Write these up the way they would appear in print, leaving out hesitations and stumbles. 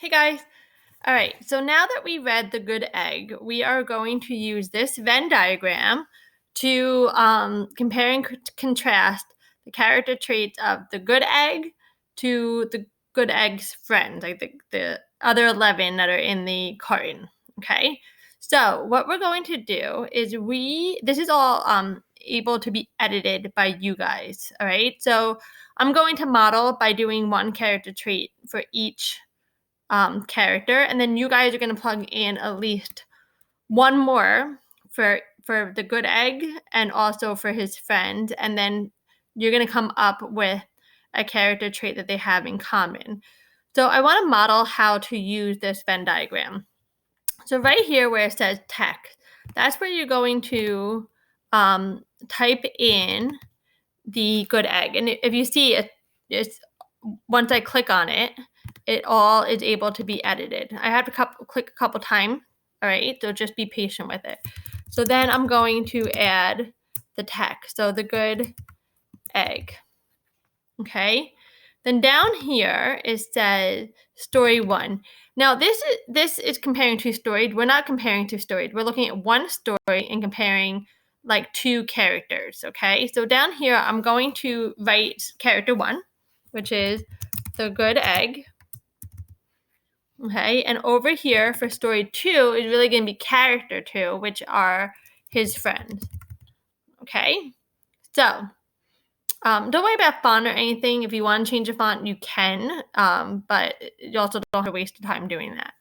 Hey guys. All right, so now that we read the good egg, we are going to use this Venn diagram to compare and contrast the character traits of the good egg to the good egg's friends, like the other 11 that are in the carton. Okay, so what we're going to do is this is all able to be edited by you guys. All right, so I'm going to model by doing one character trait for each character, and then you guys are going to plug in at least one more for the good egg and also for his friend, and then you're going to come up with a character trait that they have in common. So I want to model how to use this Venn diagram. So right here where it says text, that's where you're going to type in the good egg, and if you see it's once I click on it, it all is able to be edited. I have to click a couple times, all right? So just be patient with it. So then I'm going to add the text, so the good egg, okay? Then down here it says story 1. Now this is comparing two stories. We're not comparing two stories. We're looking at one story and comparing like two characters, okay? So down here I'm going to write character 1, which is the good egg. Okay, and over here for story 2 is really going to be character 2, which are his friends. Okay, so don't worry about font or anything. If you want to change the font, you can, but you also don't have to waste time doing that.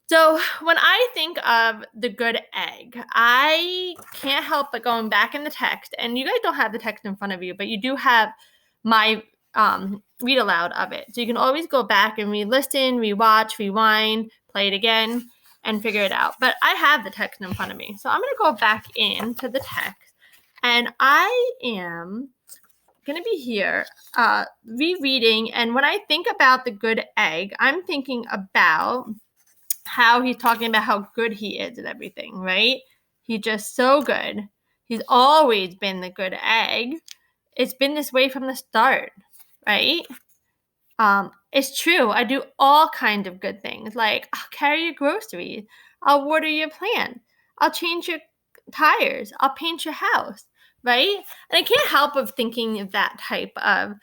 So when I think of the good egg, I can't help but going back in the text, and you guys don't have the text in front of you, but you do have my read aloud of it. So you can always go back and re-listen, re-watch, rewind, play it again, and figure it out. But I have the text in front of me. So I'm going to go back into the text, and I am going to be here rereading. And when I think about the good egg, I'm thinking about how he's talking about how good he is at everything, right? He's just so good. He's always been the good egg. It's been this way from the start, right? It's true. I do all kinds of good things, like I'll carry your groceries, I'll water your plant, I'll change your tires, I'll paint your house, right? And I can't help but thinking of that type of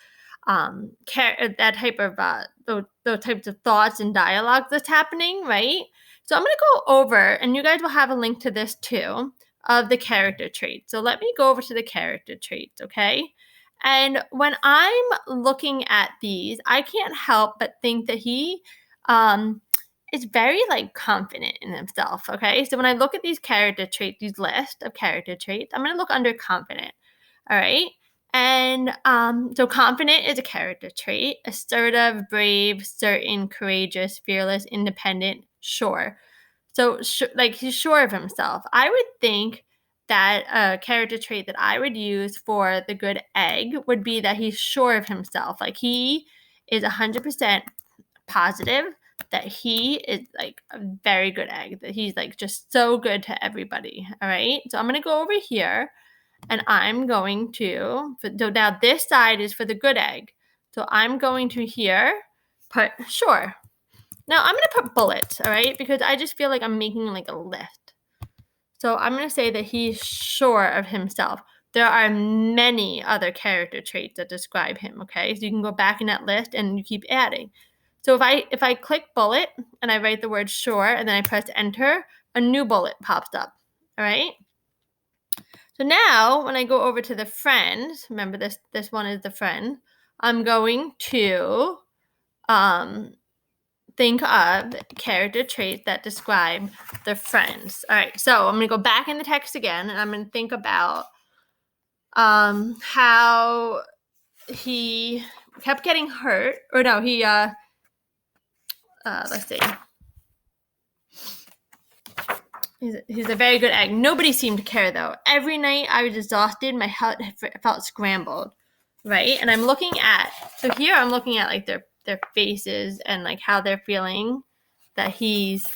those types of thoughts and dialogue that's happening, right? So I'm going to go over, and you guys will have a link to this too, of the character traits. So let me go over to the character traits, okay? And when I'm looking at these, I can't help but think that he is very like confident in himself. Okay, so when I look at these character traits, these list of character traits, I'm going to look under confident. All right, and so confident is a character trait. Assertive, brave, certain, courageous, fearless, independent, sure. So like he's sure of himself. I would think that a character trait that I would use for the good egg would be that he's sure of himself. Like he is 100% positive that he is like a very good egg, that he's like just so good to everybody. All right. So I'm going to go over here, and I'm going to, so now this side is for the good egg. So I'm going to here put sure. Now I'm going to put bullets, all right, because I just feel like I'm making like a list. So I'm going to say that he's sure of himself. There are many other character traits that describe him, okay? So you can go back in that list and you keep adding. So if I click bullet and I write the word sure and then I press enter, a new bullet pops up, all right? So now when I go over to the friends, remember this one is the friend, I'm going to think of character traits that describe the friends. All right, so I'm going to go back in the text again, and I'm going to think about how he kept getting hurt. Or no, he, let's see. He's a very good egg. Nobody seemed to care, though. Every night I was exhausted. My heart felt scrambled, right? And I'm looking at, so here I'm looking at like their faces and like how they're feeling, that he's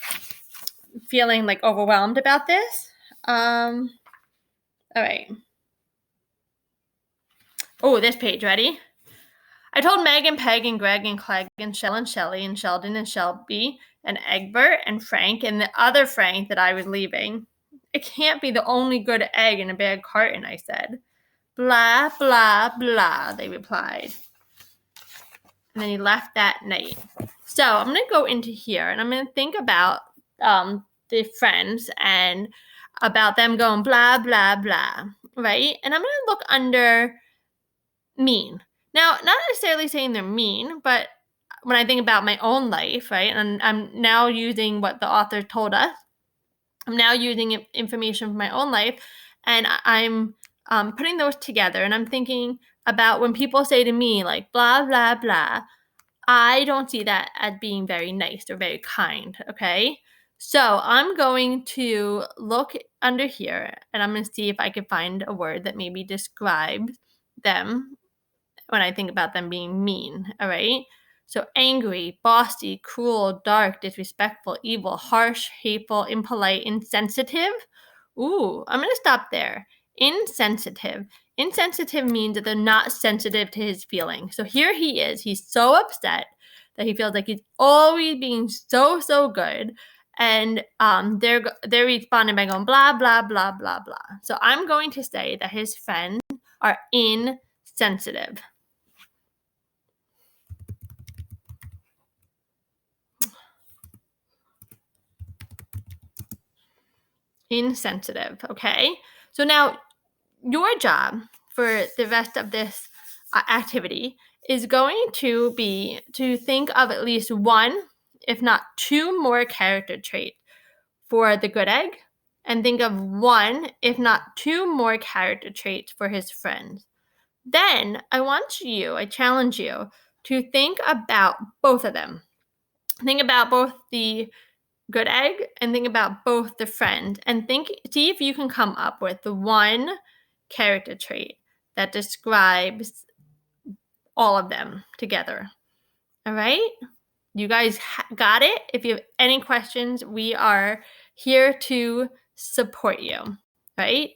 feeling like overwhelmed about this. All right. Oh, this page, ready? I told Meg and Peg and Greg and Clegg and Shell and Shelley and Sheldon and Shelby and Egbert and Frank and the other Frank that I was leaving. It can't be the only good egg in a bad carton, I said. Blah, blah, blah, they replied. And then he left that night. So I'm going to go into here and I'm going to think about the friends and about them going blah, blah, blah, right? And I'm going to look under mean. Now, not necessarily saying they're mean, but when I think about my own life, right, and I'm now using what the author told us, I'm now using information from my own life, and I'm putting those together, and I'm thinking about when people say to me, like, blah, blah, blah, I don't see that as being very nice or very kind, okay? So I'm going to look under here, and I'm going to see if I can find a word that maybe describes them when I think about them being mean, all right? So angry, bossy, cruel, dark, disrespectful, evil, harsh, hateful, impolite, insensitive. Ooh, I'm going to stop there. Insensitive. Insensitive means that they're not sensitive to his feelings. So here he is. He's so upset that he feels like he's always being so good. And they're responding by going blah, blah, blah, blah, blah. So I'm going to say that his friends are insensitive. Insensitive, okay? So now your job for the rest of this activity is going to be to think of at least one, if not two more character traits for the good egg, and think of one, if not two more character traits for his friends. Then I challenge you to think about both of them. Think about both the good egg and think about both the friend and see if you can come up with the one character trait that describes all of them together. All right? You guys got it? If you have any questions, we are here to support you, right?